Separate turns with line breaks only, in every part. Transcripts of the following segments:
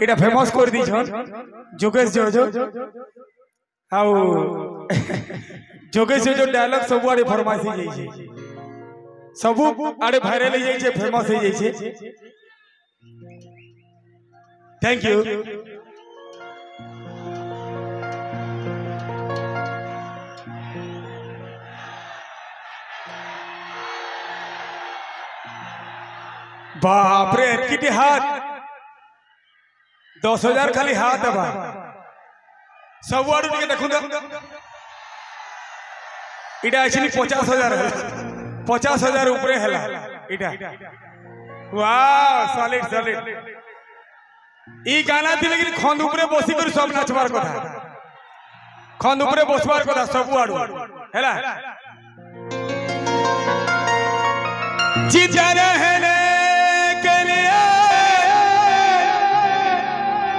इटा फेमस कर दी जोगेश जो आउ जोगेश जो डायलॉग सब आड़े फरमाइश हो जाइए सब आड़े वायरल हो जाइए फेमस हो जाइए। Thank you. बाप रे कितने हाथ 10,000 खाली हाथ है सब आड़ू टे देखो इटा एक्चुअली 50,000 है 50,000 ऊपर है इटा। वाह सॉलिड सॉलिड ई गाना थी लेकिन खंड ऊपर बसी कर सब नाचबार कथा खंड ऊपर बसबार कथा सब आड़ू हैला जीत रहने के लिए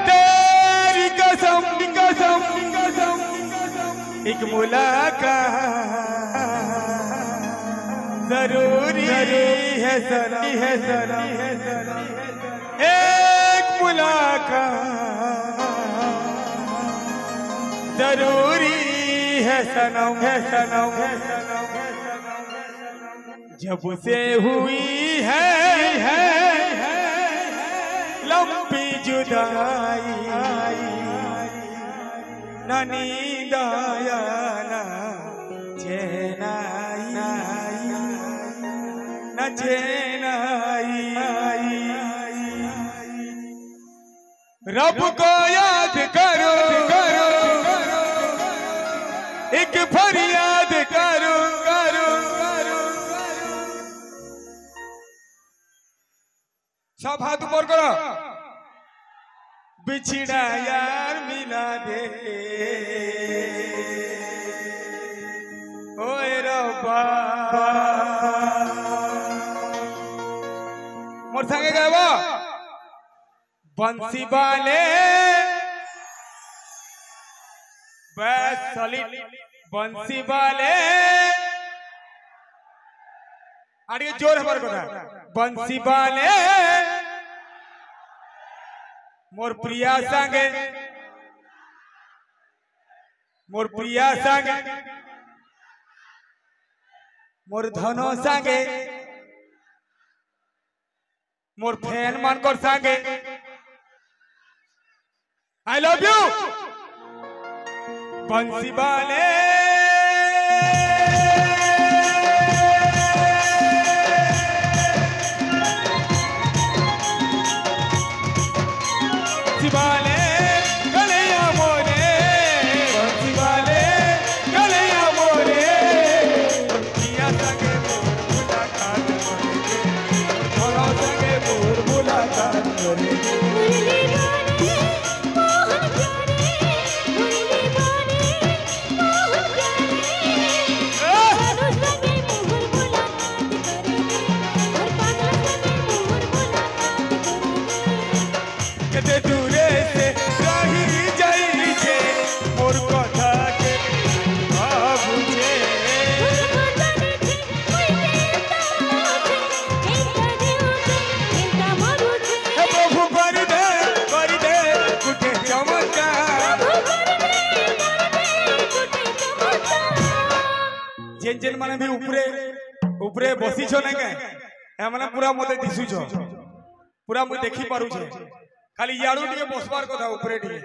तेरी कसम कसम कसम एक मुलाकात जरूरी है सनम एक मुलाकात जरूरी है सनम जब से हुई है लंबी जुदाई न नींद आया न चैन आई न चैन आई। रब को याद करो एक फरियाद करो सब हाथ ऊपर करो बिछड़ा यार मिला दे ओए रब्बा मोर संगे गाबो बंसी वाले बस सॉलिड बंसी वाले आड़े जोर हमार कथा बंसी वाले मोर प्रिया संगे मोर धनो संगे मोर फैन मानकर संगे आई लव यू बंसी वाले जेन माने भी ऊपरे बसी छो ने के माने पूरा मते दिसु छो पूरा मु देखि पारु छे खाली याडू टिके बसबार कथा ऊपरे टिके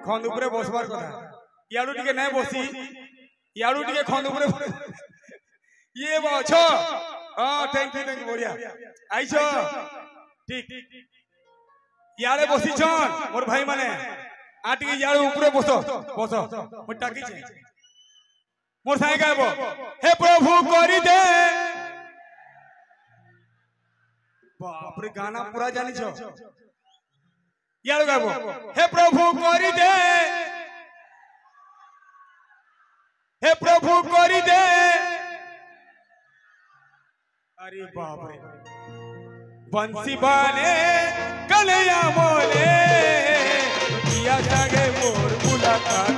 खंड ऊपरे बसबार कथा याडू टिके नै बसी याडू टिके खंड ऊपरे ये बाछो हां थैंक यू बढ़िया आइछो ठीक यारे बसी छन मोर भाई माने आ टिके याडू ऊपरे बसो मु टाकी छे मोर साई गाबो हे प्रभु करी दे बाप रे गाना पूरा जानी छो यार गाबो हे प्रभु करी दे अरे बाप रे बंसी बाने कलया मोले किया जागे मोर मुलाकात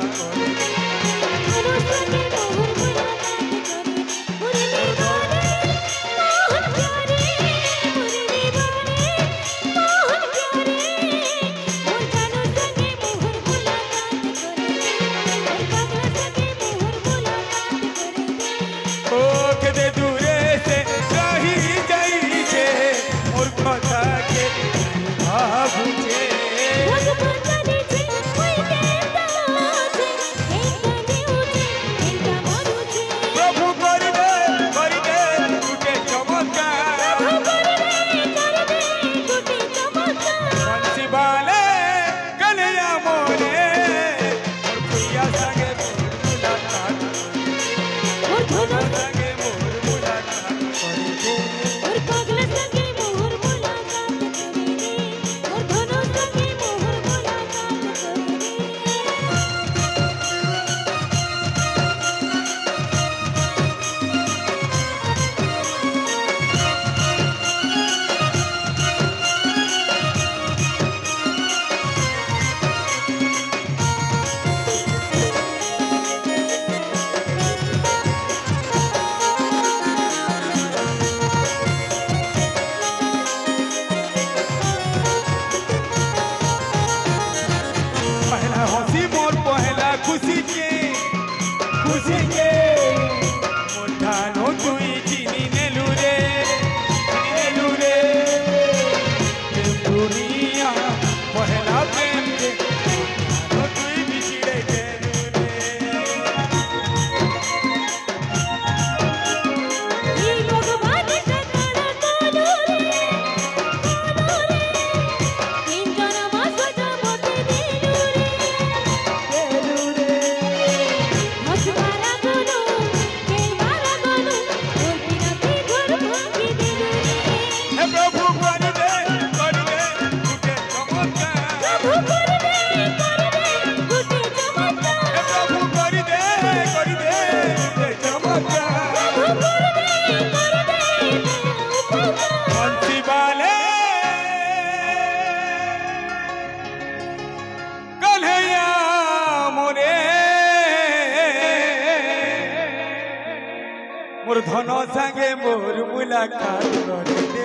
मोर धन संगे मोर मुलाकात करिले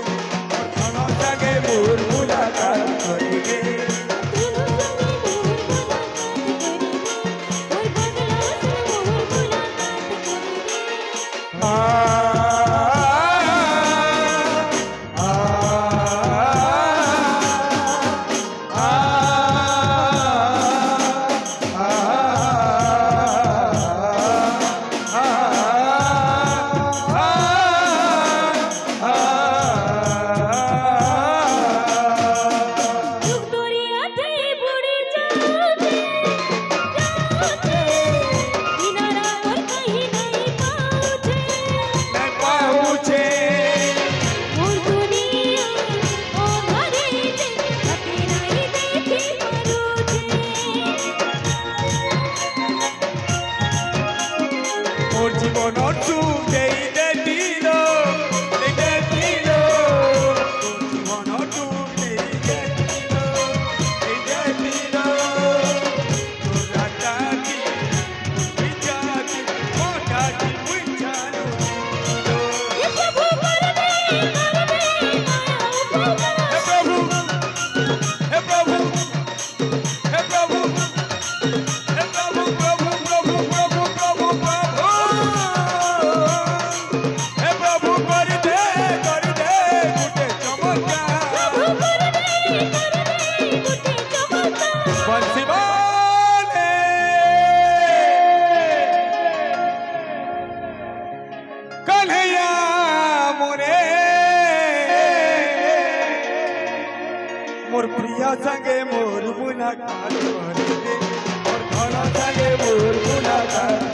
मोर धन संगे मोर मुलाकात करिले জীবন টুকেই দিল জীবন টুকেই দিল রাতাকি বিচারি মোটাকি বুঝানো হে প্রভু হে প্রভু হে প্রভু कन्हैया मोरे मोर प्रिया संगे मोर मुलाकात करिले मोर धन संगे मोर मुलाकात